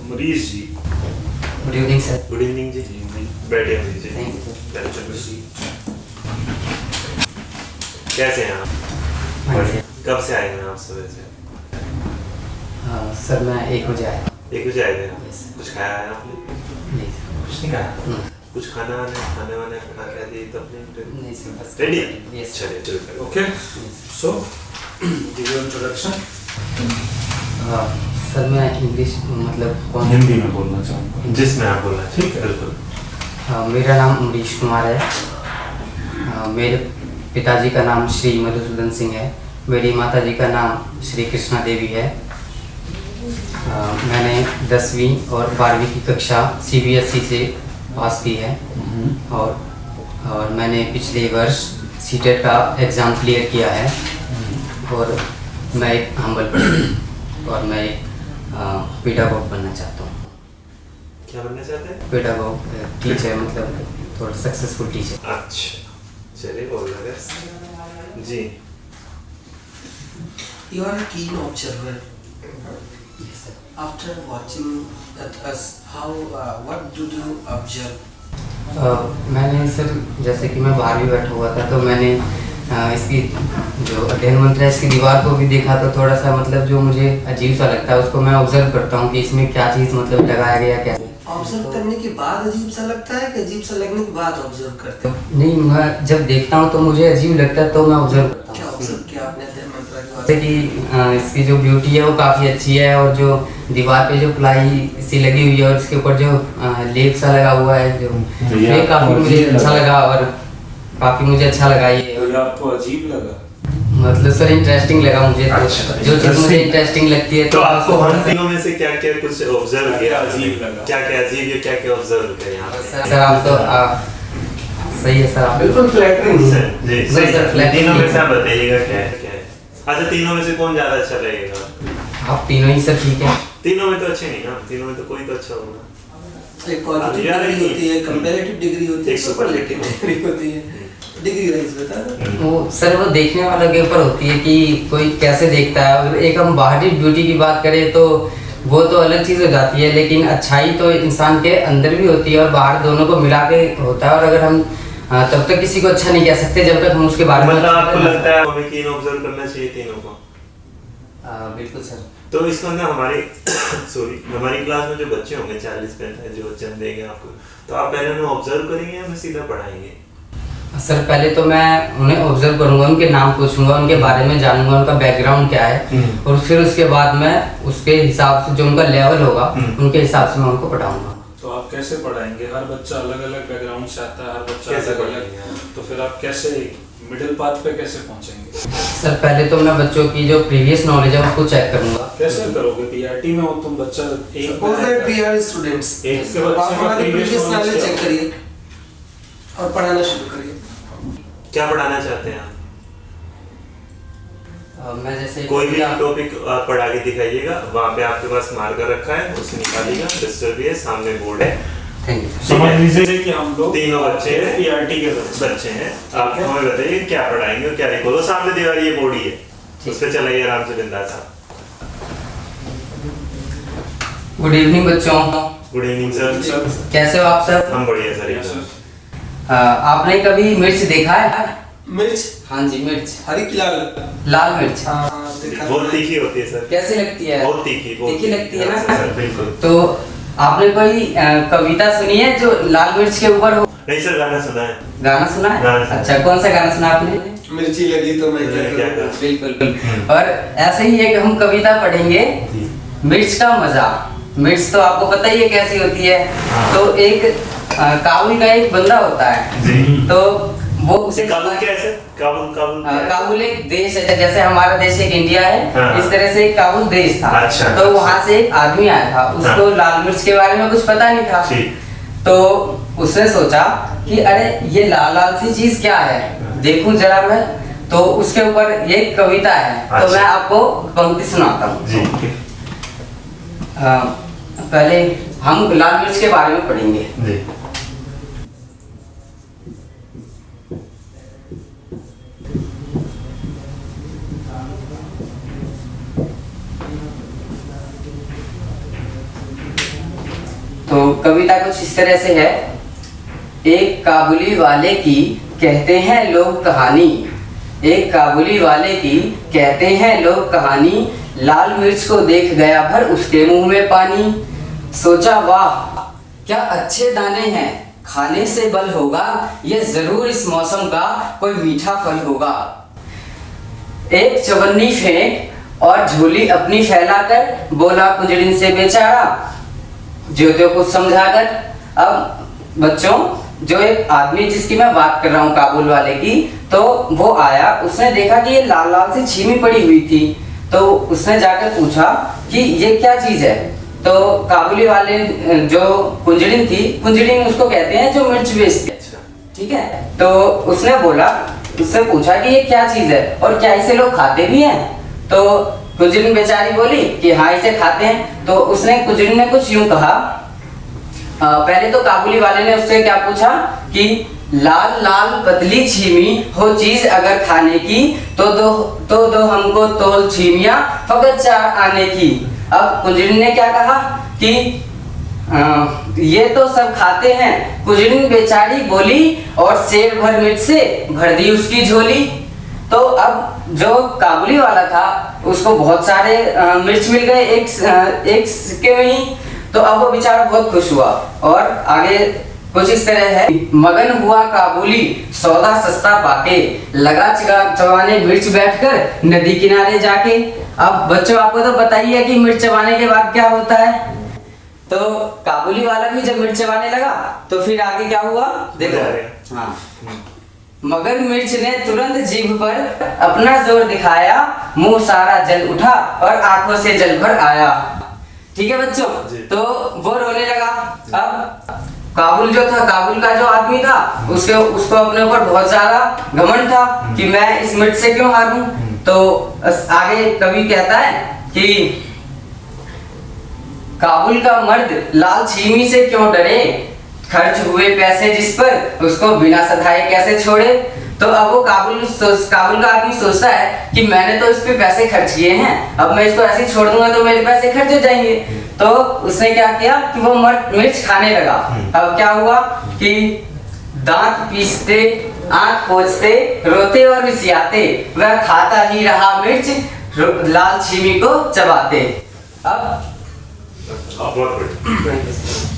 Amrish ji. Good evening sir. Good evening ji. बैठे Amrish ji. Thank you sir. कैसे हैं आप? हाँ जी। कब से आए हैं आप सुबह से? सर मैं 1 बजे आया। 1 बजे आए थे आप? Yes, sir. कुछ खाया है आपने? नहीं सर। कुछ नहीं खाया? No. कुछ खाने वाने खा के दिए तो अपने नहीं सर बस रेडी? यस चलिए चलिए। Okay. So, give your introduction. Sir मैं इंग्लिश मतलब कौन हिंदी में बोलना चाहूँगा। जिसमें आप बोलना चाहिए। ठीक है। बिल्कुल। मेरा नाम अमरीश कुमार है। मेरे पिताजी का नाम श्री मधुसूदन सिंह है। मेरी माताजी का नाम श्री कृष्णा देवी है। मैंने 10वीं और 12वीं की कक्षा CBSE से पास की है और मैंने पिछले वर्ष सीटेट का एग्ज़ाम क्लियर किया है और मैं एक हम्बल और मैं एक पेडागॉग बनना चाहता हूँ। क्या बनना चाहते हैं? पेडागॉग टीचर मतलब थोड़ा सक्सेसफुल टीचर। अच्छा चलिए ऑल द बेस्ट जी। You are a keen observer. Yes, sir. After watching at us, what did you observe? मैंने सर जैसे कि मैं बाहर भी बैठा हुआ था तो मैंने इसकी जो अध्ययन मंत्र है इसकी दीवार को भी देखा तो थोड़ा सा मतलब जो मुझे अजीब सा लगता है उसको मैं ऑब्जर्व करता हूँ कि इसमें क्या चीज़ मतलब लगाया गया क्या ऑब्जर्व करने के बाद अजीब सा लगता है कि अजीब सा लगने के बाद ऑब्जर्व करते हो? नहीं, मैं जब देखता हूँ तो मुझे अजीब लगता है तो मैं ऑब्जर्व करता क्या हूँ। ऑब्जर्व किया आपने अध्ययन मंत्र के जैसे बाद? कि इसकी जो ब्यूटी है वो काफ़ी अच्छी है और जो दीवार पे जो प्लाई सी लगी हुई है और इसके ऊपर जो लेप सा लगा हुआ है जो ये काफ़ी मुझे अच्छा लगा और काफ़ी मुझे अच्छा लगा ये। तो ये आपको अजीब लगा? मतलब सर इंटरेस्टिंग लगा मुझे तो अच्छा, जो चीज़ मुझे इंटरेस्टिंग लगती है तो आपको उसको हम तीनों में से क्या क्या कुछ ऑब्जर्व किया? अजीब लगा? क्या क्या अजीब या क्या क्या ऑब्जर्व किया यहाँ पे? सर आप तो सही है सर आप बिल्कुल फ्लैटरिंग जी नहीं, सही सर, है। flat तीनों में नहीं से आप बताइएगा क्या है क्या है? अच्छा तीनों में से कौन ज्यादा अच्छा लगेगा? आप तीनों ही सर ठीक है। तीनों में तो अच्छे नहीं ना, तीनों में तो कोई तो अच्छा होगा। एक पॉजिटिव यार, डिग्री होती है, कंपैरेटिव डिग्री होती है, एक सुपरलेटिव डिग्री होती है। डिग्री वाइज बता दो। वो सर वो देखने वालों के ऊपर होती है कि कोई कैसे देखता है। अगर एक हम बाहरी ब्यूटी की बात करें तो वो तो अलग चीज़ हो जाती है लेकिन अच्छाई तो इंसान के अंदर भी होती है और बाहर दोनों को मिला के होता है और अगर हम तब तक किसी को अच्छा नहीं कह सकते जब तक हम उसके बारे में मतलब आपको लगता है हमें तीन ऑब्जर्व करना चाहिए तीनों को? बिल्कुल सर। तो इसको ना हमारी हमारी क्लास में जो बच्चे होंगे 40-45 जो बच्चे हम देंगे आपको, तो आप पहले उन्हें ऑब्जर्व करेंगे या हमें सीधा पढ़ाएंगे? सर पहले तो मैं उन्हें ऑब्जर्व करूंगा, उनके नाम पूछूंगा, उनके बारे में जानूंगा, उनका बैकग्राउंड क्या है और फिर उसके बाद मैं उसके हिसाब से जो उनका लेवल होगा उनके हिसाब से मैं उनको पढ़ाऊंगा। तो आप कैसे पढ़ाएंगे? हर बच्चा अलग अलग बैकग्राउंड से आता है, हर बच्चा कैसे अलग पढ़ाएंगे आप? अलग, तो फिर आप कैसे मिडिल पाथ पे कैसे पहुंचेंगे? सर पहले तो मैं बच्चों की जो प्रीवियस नॉलेज है उसको चेक करूंगा। कैसे करोगे? पीआरटी में हो तुम, बच्चा एक suppose that we are students, एक के आप बच्चे का हमारी previous previous knowledge knowledge check करिए और पढ़ाना शुरू करिए। क्या पढ़ाना चाहते हैं आप? मैं जैसे कोई भी टॉपिक पढ़ा के दिखाइएगा, वहाँ पे आपके पास मार्कर रखा है उसे निकालिएगा, रजिस्टर भी है, सामने बोर्ड है। Thank you. समझ लीजिए कि हम लोग तीनों बच्चे हैं, पीआरटी के बच्चे हैं। आप हमें बताइए क्या पढ़ाएंगे और क्या नहीं। बोलो सामने दीवार ये बोर्ड ही है, उस पर चलाइए आराम से बिंदास आप। गुड इवनिंग बच्चों। Good evening sir. कैसे हो आप सर? हम बढ़िया सर एकदम। आपने कभी मिर्च देखा है? मिर्च हाँ जी मिर्च, हरी की लाल? लाल मिर्च। देखा बहुत तीखी होती है सर। कैसी लगती है? बहुत तीखी, बहुत तीखी लगती है ना? हाँ, सर बिल्कुल। तो आपने कोई कविता सुनी है जो लाल मिर्च के ऊपर हो? नहीं सर, गाना सुना है। गाना सुना है? गाना सुना है। अच्छा कौन सा गाना सुना आपने? मिर्ची लगी तो मैं क्या करूं? बिल्कुल। और ऐसे ही एक हम कविता पढ़ेंगे, मिर्च का मजा। मिर्च तो आपको पता ही है कैसी होती है। तो एक काबुल का एक बंदा होता है जी। तो वो उसे काबुल क्या है सर? काबुल काबुल क्या है? काबुल एक देश है, जैसे हमारा देश एक इंडिया है, हाँ। इस तरह से काबुल देश था। अच्छा, तो वहां से एक आदमी आया था, उसको लाल मिर्च के बारे में कुछ पता नहीं था। ठीक। तो उसने सोचा कि अरे ये लाल लाल सी चीज क्या है, देखूं जरा मैं। तो उसके ऊपर ये कविता है। तो अच्छा। मैं आपको पंक्ति सुनाता हूँ। जी। पहले हम लाल मिर्च के बारे में पढ़ेंगे। जी। कविता कुछ इस तरह से है। एक काबुली वाले की कहते हैं लोग कहानी, एक काबुली वाले की कहते हैं लोग कहानी, लाल मिर्च को देख गया भर उसके मुंह में पानी। सोचा वाह क्या अच्छे दाने हैं, खाने से बल होगा, ये जरूर इस मौसम का कोई मीठा फल होगा। एक चवन्नी फेंक और झोली अपनी फैलाकर बोला कुंजड़िन से बेचारा, ज्योतियों को समझाकर। अब बच्चों, जो एक आदमी जिसकी मैं बात कर रहा हूँ काबुल वाले की, तो वो आया, उसने देखा कि ये लाल लाल सी छीमी पड़ी हुई थी, तो उसने जाकर पूछा कि ये क्या चीज है। तो काबुली वाले जो कुंजड़िन थी, कुंजड़िन उसको कहते हैं जो मिर्च बेचती है, ठीक है। तो उसने बोला, उससे पूछा कि ये क्या चीज है और क्या इसे लोग खाते भी हैं। तो कुंजड़िन बेचारी बोली कि हाँ इसे खाते हैं। तो उसने कुंजड़िन ने कुछ यूं कहा, पहले तो काबुली वाले ने उससे क्या पूछा कि लाल लाल पतली छीमी हो चीज अगर खाने की, तो दो हमको तोल छीमियां फकत 4 आने की। अब कुंजड़िन ने क्या कहा कि ये तो सब खाते हैं। कुंजड़िन बेचारी बोली और सेर भर मिर्च से भर दी उसकी झोली। तो अब जो काबुली वाला था उसको बहुत सारे मिर्च मिल गए एक सिक्के में ही। तो अब वो बेचारा बहुत खुश हुआ और आगे कुछ इस तरह है। मगन हुआ काबुली सौदा सस्ता पाके, लगा चबाने मिर्च बैठकर नदी किनारे जाके। अब बच्चों आपको तो बताइए कि मिर्च चबाने के बाद क्या होता है। तो काबुली वाला भी जब मिर्च चबाने लगा तो फिर आगे क्या हुआ देखो। हाँ, मगर मिर्च ने तुरंत जीभ पर अपना जोर दिखाया, मुंह सारा जल उठा और आंखों से जल भर आया। ठीक है बच्चों, तो वो रोने लगा। अब काबुल जो था, काबुल का जो आदमी था, उसको अपने ऊपर बहुत ज्यादा घमंड था कि मैं इस मिर्च से क्यों हारूं। तो आगे कवि कहता है कि काबुल का मर्द लाल छीमी से क्यों डरे, खर्च हुए पैसे जिस पर उसको बिना सधाए कैसे छोड़े। तो अब वो काबुल का आदमी सोचता है कि मैंने तो इस पे पैसे खर्च किए हैं, अब मैं इसको ऐसे छोड़ दूंगा तो मेरे पैसे खर्च हो जाएंगे। तो उसने क्या किया कि वो मिर्च खाने लगा। अब क्या हुआ कि दांत पीसते, आंख पोंछते, रोते और रिसियाते, वह खाता ही रहा मिर्च लाल छीमी को चबाते। अब बहुत बढ़िया।